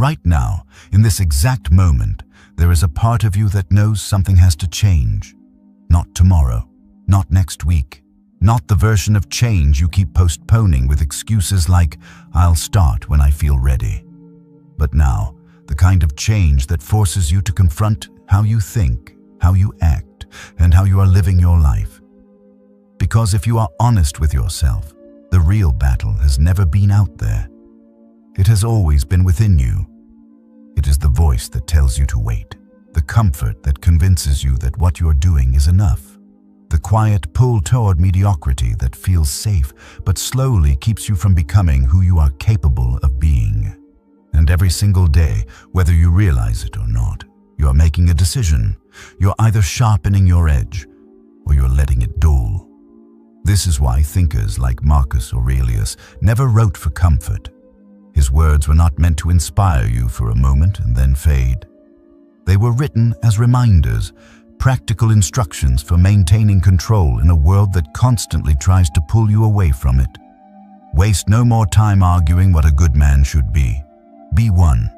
Right now, in this exact moment, there is a part of you that knows something has to change. Not tomorrow, not next week, not the version of change you keep postponing with excuses like, "I'll start when I feel ready." But now, the kind of change that forces you to confront how you think, how you act, and how you are living your life. Because if you are honest with yourself, the real battle has never been out there. It has always been within you. It is the voice that tells you to wait, the comfort that convinces you that what you're doing is enough, the quiet pull toward mediocrity that feels safe but slowly keeps you from becoming who you are capable of being. And every single day, whether you realize it or not, you are making a decision. You're either sharpening your edge or you're letting it dull. This is why thinkers like Marcus Aurelius never wrote for comfort. His words were not meant to inspire you for a moment and then fade. They were written as reminders, practical instructions for maintaining control in a world that constantly tries to pull you away from it. Waste no more time arguing what a good man should be. Be one.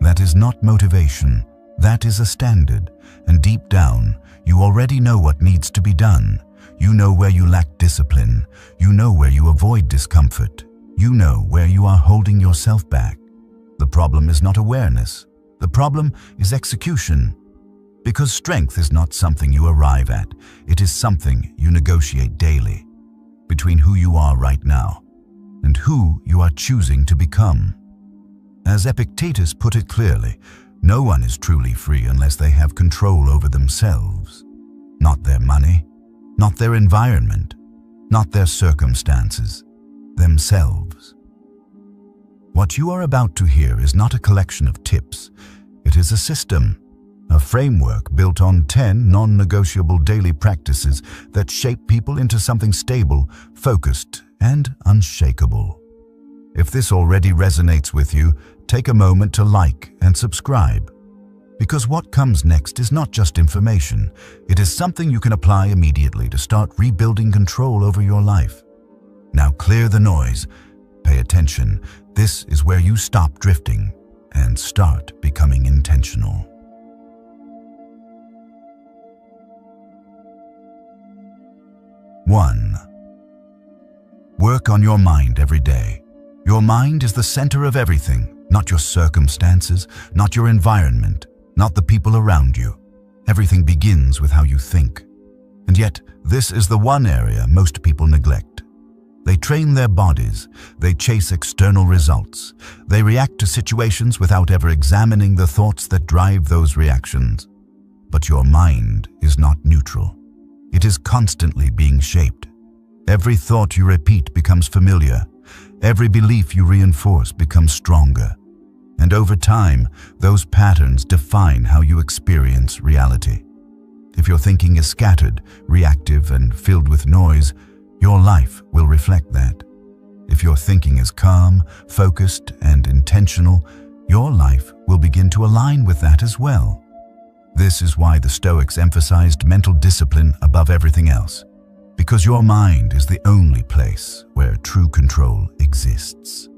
That is not motivation. That is a standard. And deep down, you already know what needs to be done. You know where you lack discipline. You know where you avoid discomfort. You know where you are holding yourself back. The problem is not awareness. The problem is execution. Because strength is not something you arrive at. It is something you negotiate daily between who you are right now and who you are choosing to become. As Epictetus put it clearly, no one is truly free unless they have control over themselves. Not their money, not their environment, not their circumstances. Themselves. What you are about to hear is not a collection of tips. It is a system, a framework built on 10 non-negotiable daily practices that shape people into something stable, focused, and unshakable. If this already resonates with you, take a moment to like and subscribe. Because what comes next is not just information. It is something you can apply immediately to start rebuilding control over your life. Now clear the noise, pay attention. This is where you stop drifting and start becoming intentional. 1. Work on your mind every day. Your mind is the center of everything, not your circumstances, not your environment, not the people around you. Everything begins with how you think. And yet, this is the one area most people neglect. They train their bodies, they chase external results, they react to situations without ever examining the thoughts that drive those reactions. But your mind is not neutral. It is constantly being shaped. Every thought you repeat becomes familiar. Every belief you reinforce becomes stronger. And over time, those patterns define how you experience reality. If your thinking is scattered, reactive, and filled with noise, your life will reflect that. If your thinking is calm, focused, and intentional, your life will begin to align with that as well. This is why the Stoics emphasized mental discipline above everything else, because your mind is the only place where true control exists.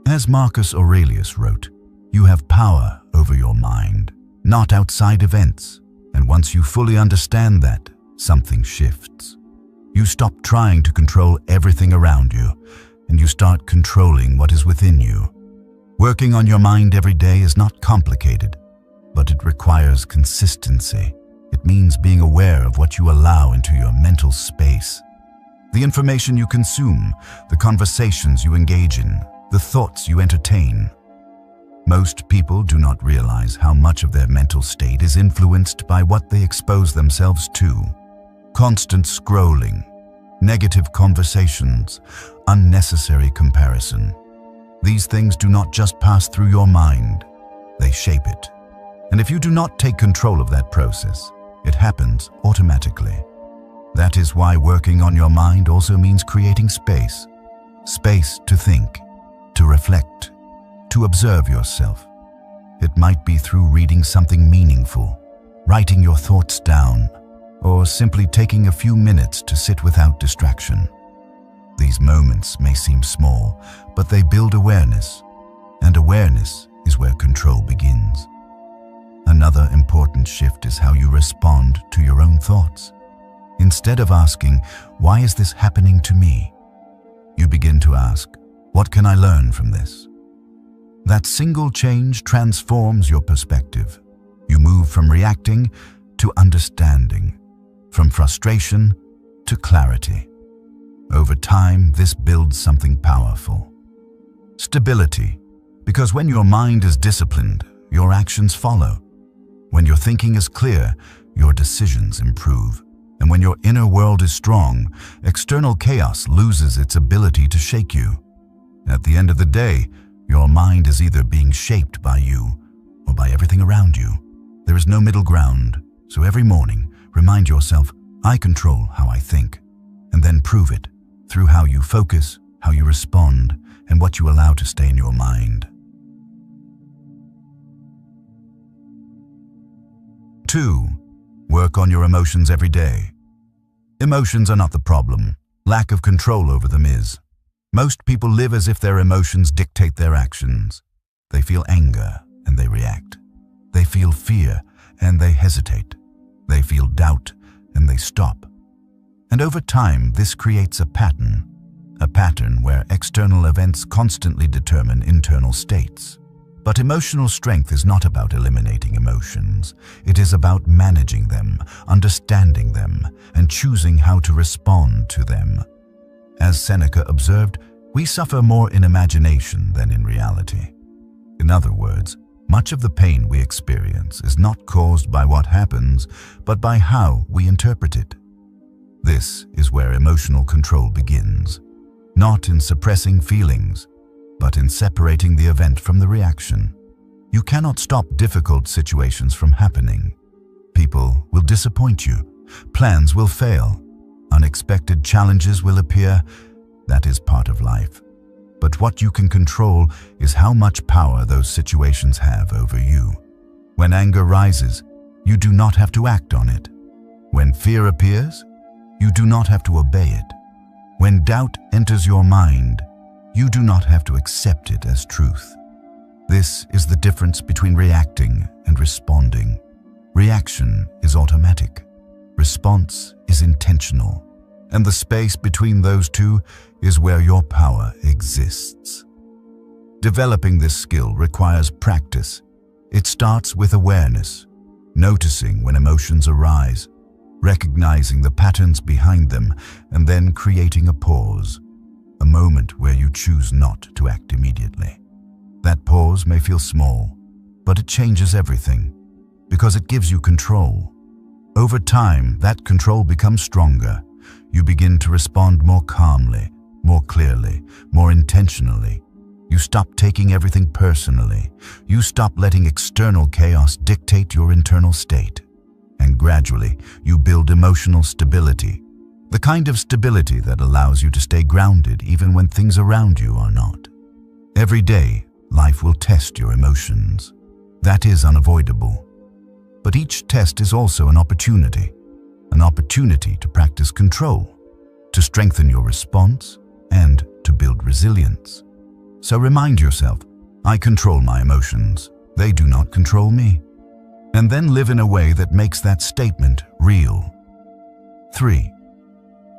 As Marcus Aurelius wrote, you have power over your mind, not outside events. And once you fully understand that, something shifts. You stop trying to control everything around you, and you start controlling what is within you. Working on your mind every day is not complicated, but it requires consistency. It means being aware of what you allow into your mental space. The information you consume, the conversations you engage in, the thoughts you entertain. Most people do not realize how much of their mental state is influenced by what they expose themselves to. Constant scrolling, negative conversations, unnecessary comparison. These things do not just pass through your mind, they shape it. And if you do not take control of that process, it happens automatically. That is why working on your mind also means creating space. Space to think, to reflect, to observe yourself. It might be through reading something meaningful, writing your thoughts down, or simply taking a few minutes to sit without distraction. These moments may seem small, but they build awareness. And awareness is where control begins. Another important shift is how you respond to your own thoughts. Instead of asking, "Why is this happening to me?" you begin to ask, "What can I learn from this?" That single change transforms your perspective. You move from reacting to understanding, from frustration to clarity. Over time, this builds something powerful. Stability, because when your mind is disciplined, your actions follow. When your thinking is clear, your decisions improve. And when your inner world is strong, external chaos loses its ability to shake you. At the end of the day, your mind is either being shaped by you or by everything around you. There is no middle ground, so every morning, remind yourself, "I control how I think," and then prove it through how you focus, how you respond, and what you allow to stay in your mind. 2. Work on your emotions every day. Emotions are not the problem. Lack of control over them is. Most people live as if their emotions dictate their actions. They feel anger and they react. They feel fear and they hesitate. They feel doubt and they stop. And over time, this creates a pattern where external events constantly determine internal states. But emotional strength is not about eliminating emotions. It is about managing them, understanding them, and choosing how to respond to them. As Seneca observed, we suffer more in imagination than in reality. In other words, much of the pain we experience is not caused by what happens, but by how we interpret it. This is where emotional control begins, not in suppressing feelings, but in separating the event from the reaction. You cannot stop difficult situations from happening. People will disappoint you. Plans will fail. Unexpected challenges will appear. That is part of life. But what you can control is how much power those situations have over you. When anger rises, you do not have to act on it. When fear appears, you do not have to obey it. When doubt enters your mind, you do not have to accept it as truth. This is the difference between reacting and responding. Reaction is automatic. Response is intentional. And the space between those two is where your power exists. Developing this skill requires practice. It starts with awareness, noticing when emotions arise, recognizing the patterns behind them, and then creating a pause. A moment where you choose not to act immediately. That pause may feel small, but it changes everything, because it gives you control. Over time, that control becomes stronger. You begin to respond more calmly, more clearly, more intentionally. You stop taking everything personally. You stop letting external chaos dictate your internal state. And gradually, you build emotional stability. The kind of stability that allows you to stay grounded even when things around you are not. Every day, life will test your emotions. That is unavoidable. But each test is also an opportunity to practice control, to strengthen your response, and to build resilience. So remind yourself, I control my emotions. They do not control me. And then live in a way that makes that statement real. 3.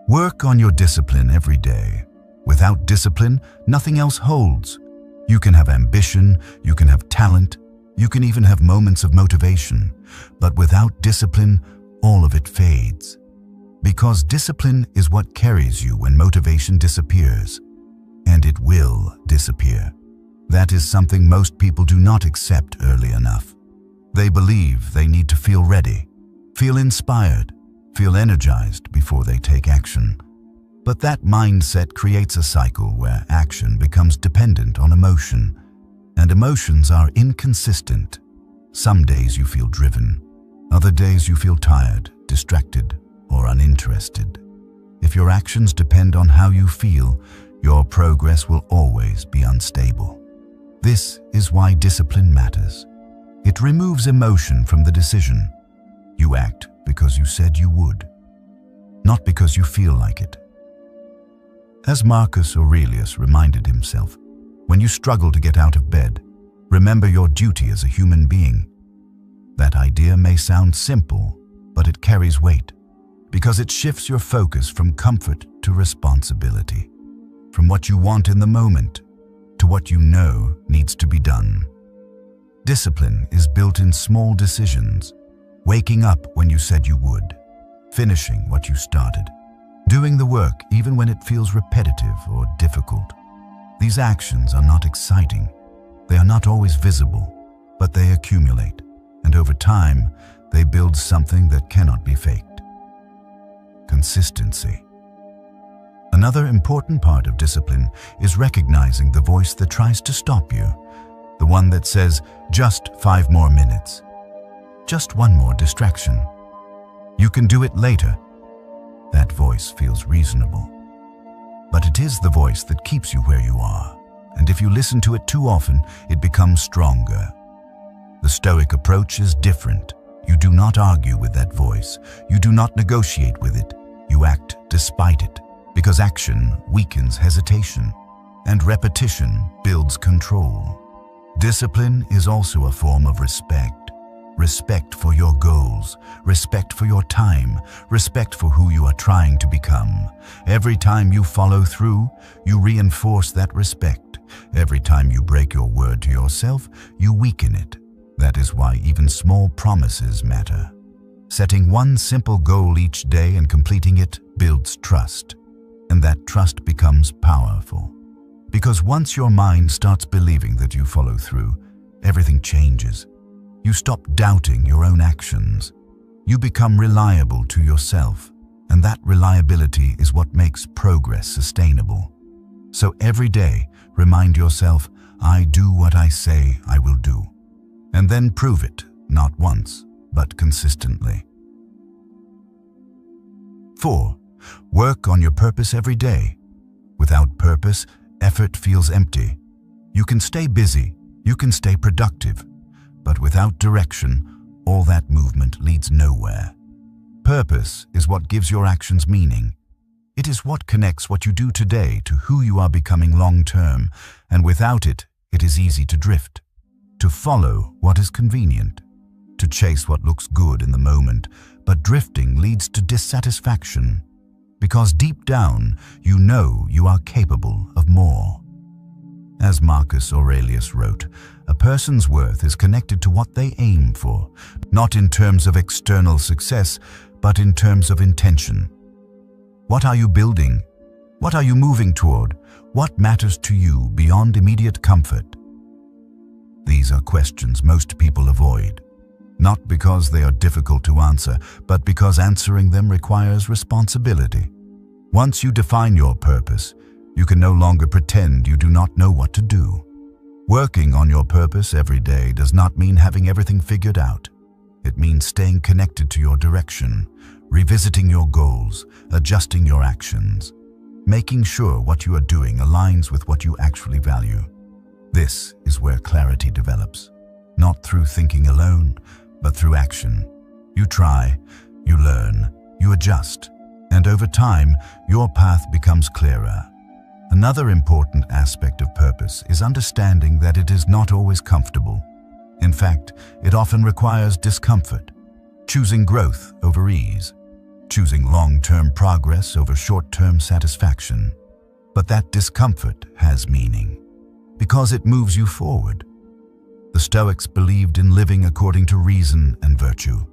Work on your discipline every day. Without discipline, nothing else holds. You can have ambition, you can have talent, you can even have moments of motivation. But without discipline, all of it fades. Because discipline is what carries you when motivation disappears. And it will disappear. That is something most people do not accept early enough. They believe they need to feel ready, feel inspired, feel energized before they take action. But that mindset creates a cycle where action becomes dependent on emotion, and emotions are inconsistent. Some days you feel driven, other days you feel tired, distracted, or uninterested. If your actions depend on how you feel, your progress will always be unstable. This is why discipline matters. It removes emotion from the decision. You act because you said you would, not because you feel like it. As Marcus Aurelius reminded himself, When you struggle to get out of bed, remember your duty as a human being. That idea may sound simple, but it carries weight, because it shifts your focus from comfort to responsibility, from what you want in the moment to what you know needs to be done. Discipline is built in small decisions, waking up when you said you would, finishing what you started, doing the work even when it feels repetitive or difficult. These actions are not exciting. They are not always visible, but they accumulate, and over time, they build something that cannot be faked. Consistency. Another important part of discipline is recognizing the voice that tries to stop you, the one that says, just 5 more minutes, just one more distraction. You can do it later. That voice feels reasonable. But it is the voice that keeps you where you are, and if you listen to it too often, it becomes stronger. The Stoic approach is different. You do not argue with that voice. You do not negotiate with it. You act despite it, because action weakens hesitation, and repetition builds control. Discipline is also a form of respect. Respect for your goals, respect for your time, respect for who you are trying to become. Every time you follow through, you reinforce that respect. Every time you break your word to yourself, you weaken it. That is why even small promises matter. Setting one simple goal each day and completing it builds trust, and that trust becomes powerful. Because once your mind starts believing that you follow through, everything changes. You stop doubting your own actions. You become reliable to yourself, and that reliability is what makes progress sustainable. So every day, remind yourself, I do what I say I will do. And then prove it, not once, but consistently. 4. Work on your purpose every day. Without purpose, effort feels empty. You can stay busy, you can stay productive, but without direction, all that movement leads nowhere. Purpose is what gives your actions meaning. It is what connects what you do today to who you are becoming long-term, and without it, it is easy to drift, to follow what is convenient, to chase what looks good in the moment, but drifting leads to dissatisfaction, because deep down, you know you are capable of more. As Marcus Aurelius wrote, a person's worth is connected to what they aim for, not in terms of external success, but in terms of intention. What are you building? What are you moving toward? What matters to you beyond immediate comfort? These are questions most people avoid, not because they are difficult to answer, but because answering them requires responsibility. Once you define your purpose, you can no longer pretend you do not know what to do. Working on your purpose every day does not mean having everything figured out. It means staying connected to your direction, revisiting your goals, adjusting your actions, making sure what you are doing aligns with what you actually value. This is where clarity develops, not through thinking alone, but through action. You try, you learn, you adjust, and over time, your path becomes clearer. Another important aspect of purpose is understanding that it is not always comfortable. In fact, it often requires discomfort, choosing growth over ease, choosing long-term progress over short-term satisfaction. But that discomfort has meaning, because it moves you forward. The Stoics believed in living according to reason and virtue.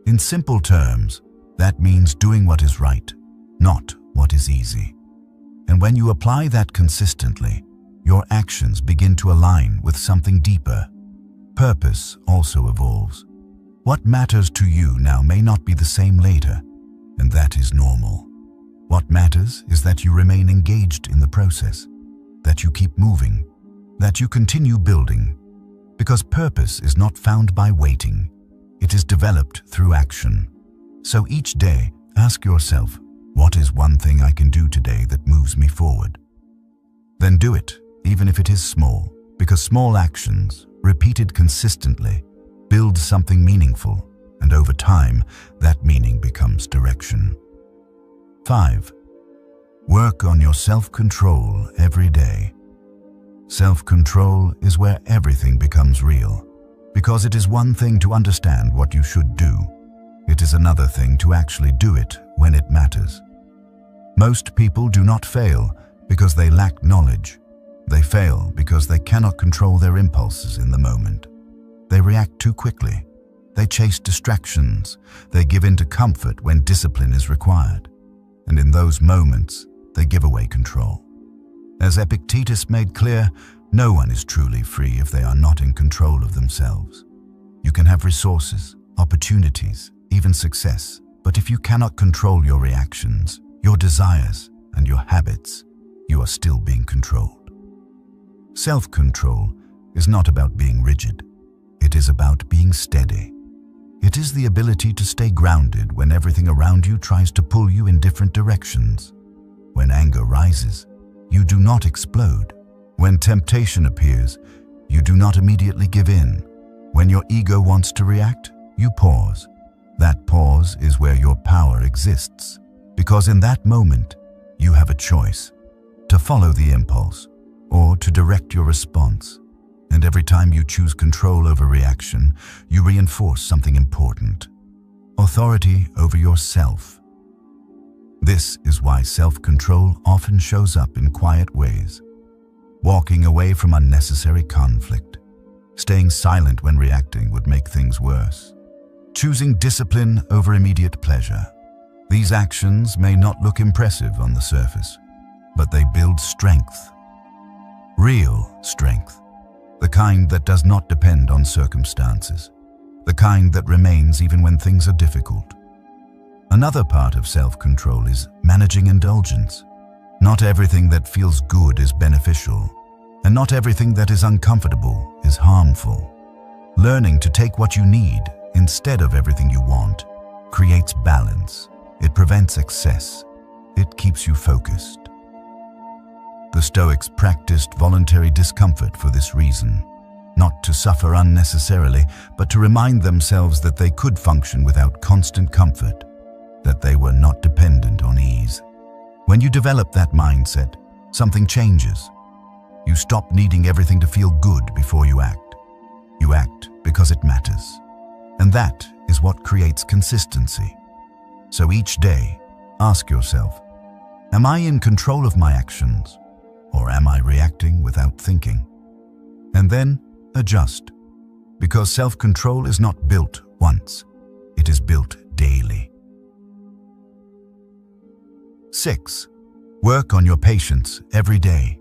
In simple terms, that means doing what is right, not what is easy. And when you apply that consistently, your actions begin to align with something deeper. Purpose also evolves. What matters to you now may not be the same later, and that is normal. What matters is that you remain engaged in the process, that you keep moving, that you continue building, because purpose is not found by waiting. It is developed through action. So each day, ask yourself, what is one thing I can do today that moves me forward? Then do it, even if it is small, because small actions, repeated consistently, build something meaningful, and over time, that meaning becomes direction. 5. Work on your self-control every day. Self-control is where everything becomes real, because it is one thing to understand what you should do. It is another thing to actually do it when it matters. Most people do not fail because they lack knowledge. They fail because they cannot control their impulses in the moment. They react too quickly. They chase distractions. They give in to comfort when discipline is required. And in those moments, they give away control. As Epictetus made clear, no one is truly free if they are not in control of themselves. You can have resources, opportunities, even success, but if you cannot control your reactions, your desires, and your habits, you are still being controlled. Self-control is not about being rigid. It is about being steady. It is the ability to stay grounded when everything around you tries to pull you in different directions. When anger rises, you do not explode. When temptation appears, you do not immediately give in. When your ego wants to react, you pause. That pause is where your power exists, because in that moment, you have a choice to follow the impulse or to direct your response. And every time you choose control over reaction, you reinforce something important: authority over yourself. This is why self-control often shows up in quiet ways. Walking away from unnecessary conflict. Staying silent when reacting would make things worse. Choosing discipline over immediate pleasure. These actions may not look impressive on the surface, but they build strength. Real strength. The kind that does not depend on circumstances. The kind that remains even when things are difficult. Another part of self-control is managing indulgence. Not everything that feels good is beneficial, and not everything that is uncomfortable is harmful. Learning to take what you need instead of everything you want creates balance. It prevents excess. It keeps you focused. The Stoics practiced voluntary discomfort for this reason, not to suffer unnecessarily, but to remind themselves that they could function without constant comfort, that they were not dependent on ease. When you develop that mindset, something changes. You stop needing everything to feel good before you act. You act because it matters. And that is what creates consistency. So each day, ask yourself, am I in control of my actions, or am I reacting without thinking? And then adjust, because self-control is not built once, it is built daily. 6. Work on your patience every day.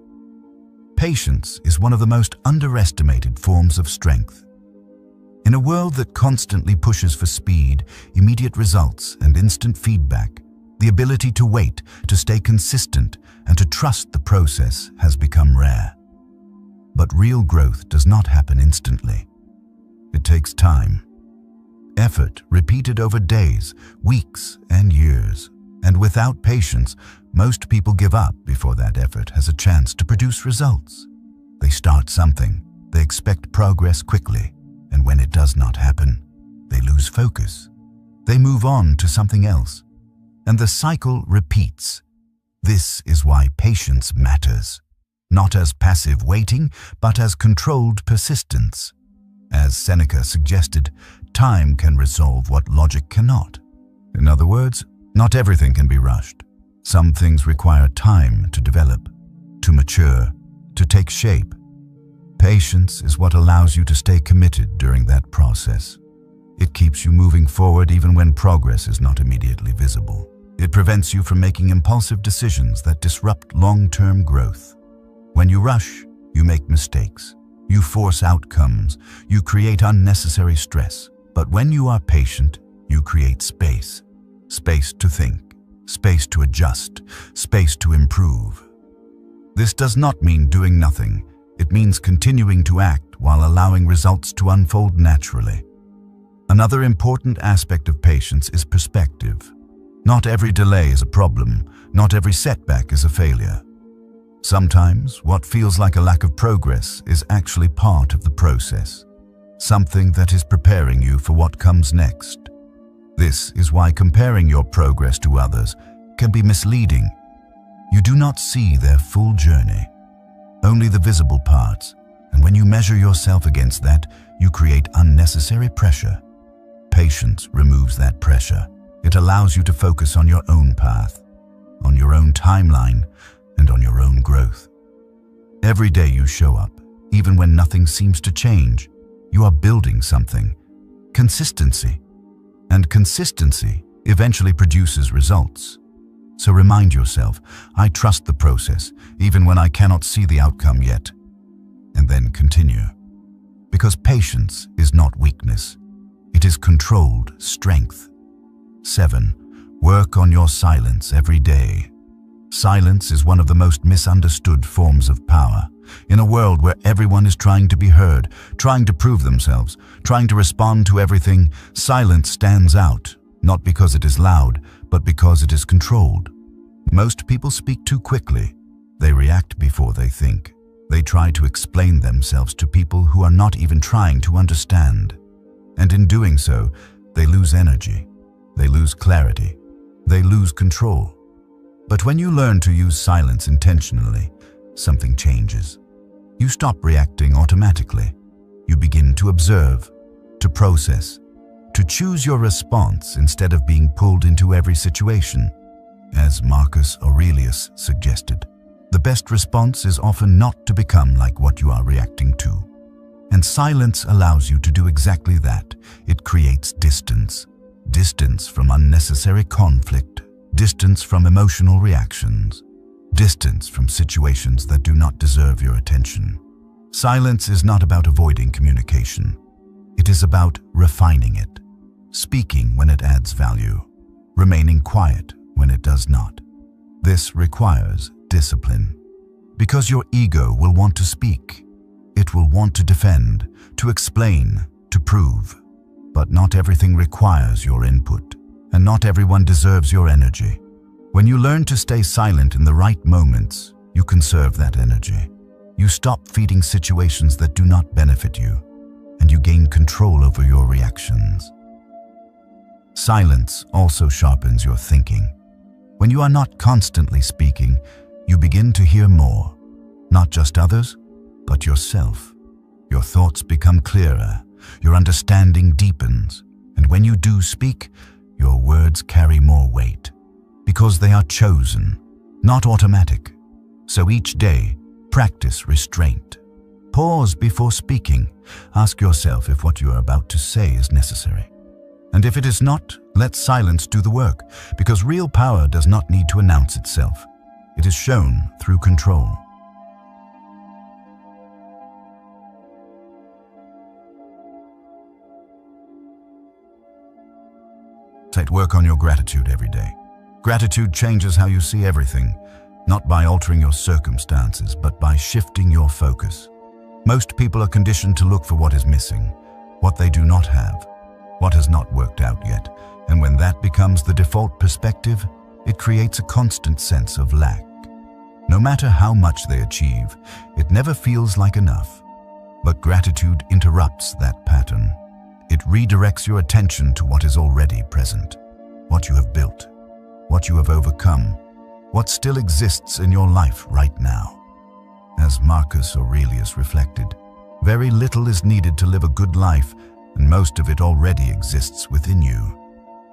Patience is one of the most underestimated forms of strength. In a world that constantly pushes for speed, immediate results, and instant feedback, the ability to wait, to stay consistent, and to trust the process has become rare. But real growth does not happen instantly. It takes time. Effort repeated over days, weeks, and years. And without patience, most people give up before that effort has a chance to produce results. They start something, they expect progress quickly, and when it does not happen, they lose focus. They move on to something else, and the cycle repeats. This is why patience matters, not as passive waiting, but as controlled persistence. As Seneca suggested, time can resolve what logic cannot. In other words, not everything can be rushed. Some things require time to develop, to mature, to take shape. Patience is what allows you to stay committed during that process. It keeps you moving forward even when progress is not immediately visible. It prevents you from making impulsive decisions that disrupt long-term growth. When you rush, you make mistakes. You force outcomes. You create unnecessary stress. But when you are patient, you create space. Space to think, space to adjust, space to improve. This does not mean doing nothing. It means continuing to act while allowing results to unfold naturally. Another important aspect of patience is perspective. Not every delay is a problem. Not every setback is a failure. Sometimes what feels like a lack of progress is actually part of the process, something that is preparing you for what comes next. This is why comparing your progress to others can be misleading. You do not see their full journey. only the visible parts, and when you measure yourself against that, you create unnecessary pressure. Patience removes that pressure. It allows you to focus on your own path, on your own timeline, and on your own growth. Every day you show up, even when nothing seems to change, you are building something. Consistency. And consistency eventually produces results. So remind yourself, I trust the process, even when I cannot see the outcome yet. And then continue. Because patience is not weakness. It is controlled strength. 7. Work on your silence every day. Silence is one of the most misunderstood forms of power. In a world where everyone is trying to be heard, trying to prove themselves, trying to respond to everything, silence stands out, not because it is loud, but because it is controlled. Most people speak too quickly. They react before they think. They try to explain themselves to people who are not even trying to understand. And in doing so, they lose energy. They lose clarity. They lose control. But when you learn to use silence intentionally, something changes. You stop reacting automatically. You begin to observe, to process, to choose your response instead of being pulled into every situation. As Marcus Aurelius suggested, the best response is often not to become like what you are reacting to. And silence allows you to do exactly that. It creates distance. Distance from unnecessary conflict. Distance from emotional reactions. Distance from situations that do not deserve your attention. Silence is not about avoiding communication. It is about refining it. Speaking when it adds value. Remaining quiet when it does not. This requires discipline. Because your ego will want to speak. It will want to defend, to explain, to prove. But not everything requires your input, and not everyone deserves your energy. When you learn to stay silent in the right moments, you conserve that energy. You stop feeding situations that do not benefit you, and you gain control over your reactions. Silence also sharpens your thinking. When you are not constantly speaking, you begin to hear more, not just others, but yourself. Your thoughts become clearer, your understanding deepens, and when you do speak, your words carry more weight, because they are chosen, not automatic. So each day, practice restraint. Pause before speaking. Ask yourself if what you are about to say is necessary. And if it is not, let silence do the work, because real power does not need to announce itself. It is shown through control. Work on your gratitude every day. Gratitude changes how you see everything, not by altering your circumstances, but by shifting your focus. Most people are conditioned to look for what is missing, what they do not have, what has not worked out yet, and when that becomes the default perspective, it creates a constant sense of lack. No matter how much they achieve, it never feels like enough. But gratitude interrupts that pattern. It redirects your attention to what is already present, what you have built, what you have overcome, what still exists in your life right now. As Marcus Aurelius reflected, very little is needed to live a good life, and most of it already exists within you.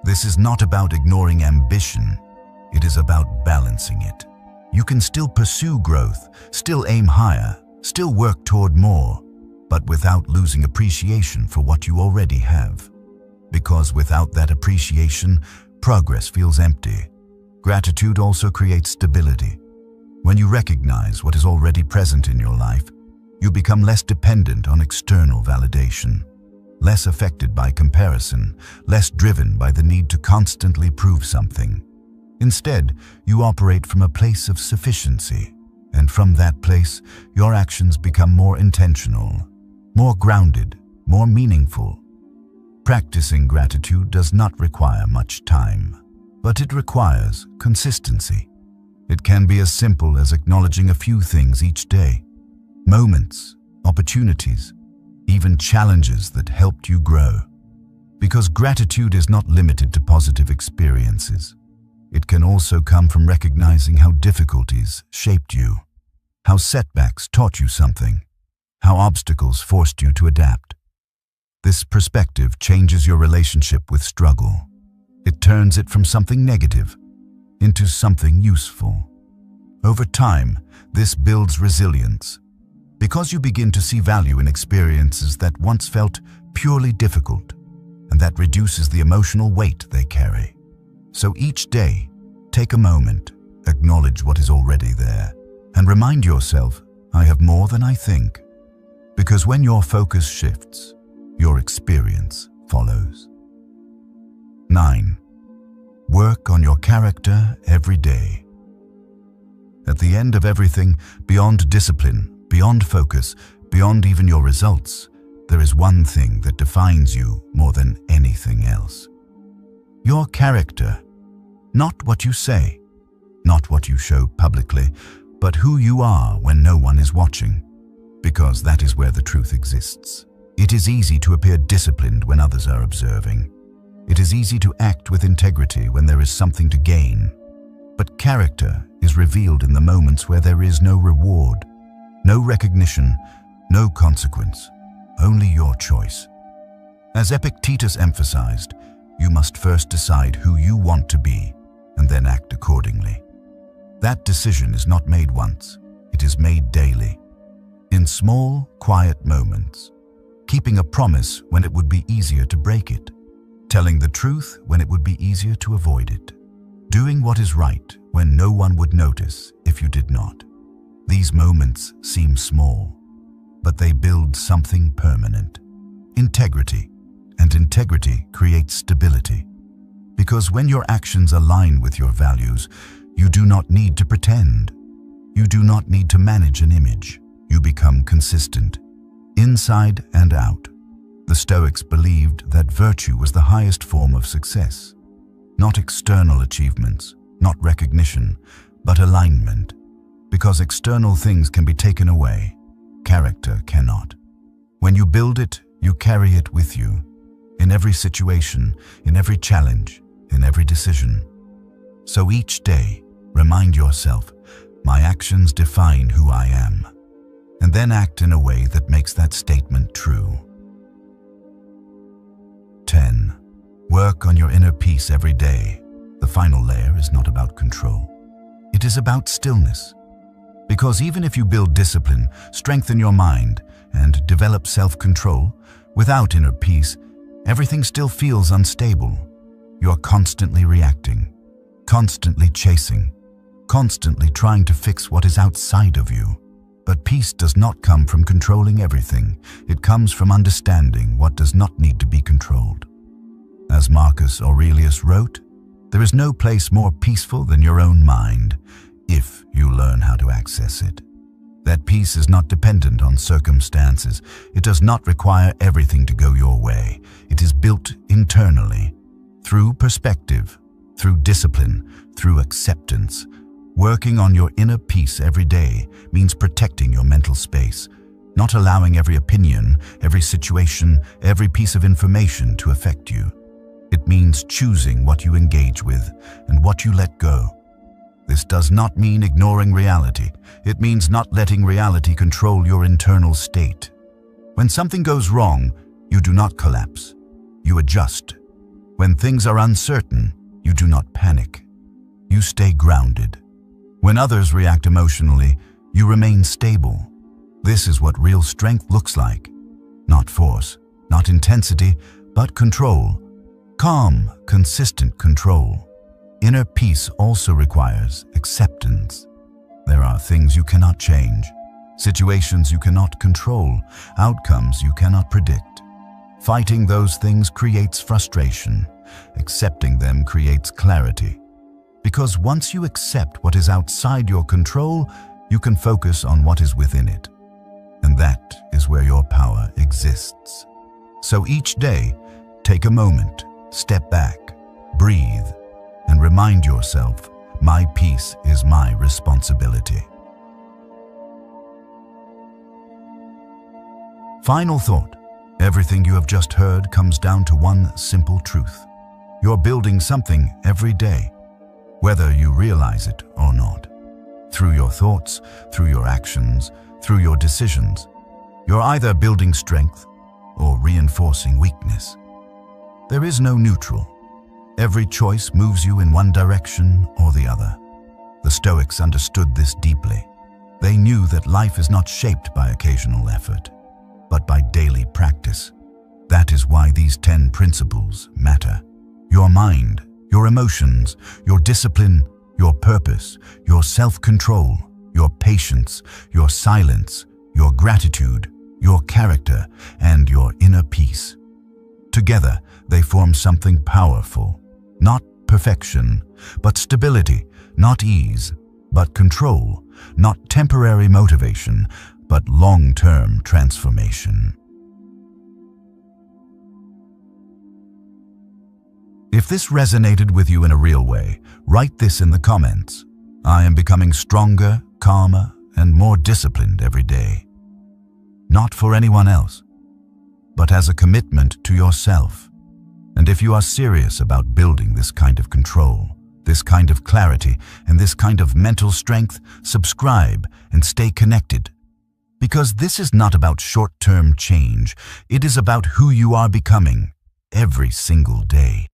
This is not about ignoring ambition. It is about balancing it. You can still pursue growth, still aim higher, still work toward more, but without losing appreciation for what you already have. Because without that appreciation, progress feels empty. Gratitude also creates stability. When you recognize what is already present in your life, you become less dependent on external validation, less affected by comparison, less driven by the need to constantly prove something. Instead, you operate from a place of sufficiency, and from that place, your actions become more intentional, more grounded, more meaningful. Practicing gratitude does not require much time, but it requires consistency. It can be as simple as acknowledging a few things each day, moments, opportunities, even challenges that helped you grow. Because gratitude is not limited to positive experiences. It can also come from recognizing how difficulties shaped you, how setbacks taught you something, how obstacles forced you to adapt. This perspective changes your relationship with struggle. It turns it from something negative into something useful. Over time, this builds resilience, because you begin to see value in experiences that once felt purely difficult, and that reduces the emotional weight they carry. So each day, take a moment, acknowledge what is already there, and remind yourself, I have more than I think. Because when your focus shifts, your experience follows. 9. Work on your character every day. At the end of everything, beyond discipline, beyond focus, beyond even your results, there is one thing that defines you more than anything else. Your character. Not what you say, not what you show publicly, but who you are when no one is watching, because that is where the truth exists. It is easy to appear disciplined when others are observing. It is easy to act with integrity when there is something to gain. But character is revealed in the moments where there is no reward, no recognition, no consequence, only your choice. As Epictetus emphasized, you must first decide who you want to be and then act accordingly. That decision is not made once, it is made daily. In small, quiet moments. Keeping a promise when it would be easier to break it. Telling the truth when it would be easier to avoid it. Doing what is right when no one would notice if you did not. These moments seem small, but they build something permanent. Integrity. And integrity creates stability. Because when your actions align with your values, you do not need to pretend. You do not need to manage an image. You become consistent, inside and out. The Stoics believed that virtue was the highest form of success. Not external achievements, not recognition, but alignment. Because external things can be taken away, character cannot. When you build it, you carry it with you. In every situation, in every challenge, in every decision. So each day, remind yourself, my actions define who I am. And then act in a way that makes that statement true. 10. Work on your inner peace every day. The final layer is not about control. It is about stillness. Because even if you build discipline, strengthen your mind, and develop self-control, without inner peace, everything still feels unstable. You are constantly reacting, constantly chasing, constantly trying to fix what is outside of you. But peace does not come from controlling everything. It comes from understanding what does not need to be controlled. As Marcus Aurelius wrote, there is no place more peaceful than your own mind, if you learn how to access it. That peace is not dependent on circumstances. It does not require everything to go your way. It is built internally, through perspective, through discipline, through acceptance. Working on your inner peace every day means protecting your mental space, not allowing every opinion, every situation, every piece of information to affect you. It means choosing what you engage with and what you let go. This does not mean ignoring reality. It means not letting reality control your internal state. When something goes wrong, you do not collapse. You adjust. When things are uncertain, you do not panic. You stay grounded. When others react emotionally, you remain stable. This is what real strength looks like. Not force, not intensity, but control. Calm, consistent control. Inner peace also requires acceptance. There are things you cannot change, situations you cannot control, outcomes you cannot predict. Fighting those things creates frustration. Accepting them creates clarity. Because once you accept what is outside your control, you can focus on what is within it. And that is where your power exists. So each day, take a moment, step back, breathe, and remind yourself, my peace is my responsibility. Final thought. Everything you have just heard comes down to one simple truth. You're building something every day, whether you realize it or not. through your thoughts, through your actions, through your decisions. You're either building strength or reinforcing weakness. There is no neutral. Every choice moves you in one direction or the other. The Stoics understood this deeply. They knew that life is not shaped by occasional effort, but by daily practice. That is why these 10 principles matter. Your mind, your emotions, your discipline, your purpose, your self-control, your patience, your silence, your gratitude, your character, and your inner peace. Together, they form something powerful. Not perfection, but stability. Not ease, but control. Not temporary motivation, but long-term transformation. If this resonated with you in a real way, write this in the comments. I am becoming stronger, calmer, and more disciplined every day. Not for anyone else, but as a commitment to yourself. And if you are serious about building this kind of control, this kind of clarity, and this kind of mental strength, subscribe and stay connected. Because this is not about short-term change, it is about who you are becoming every single day.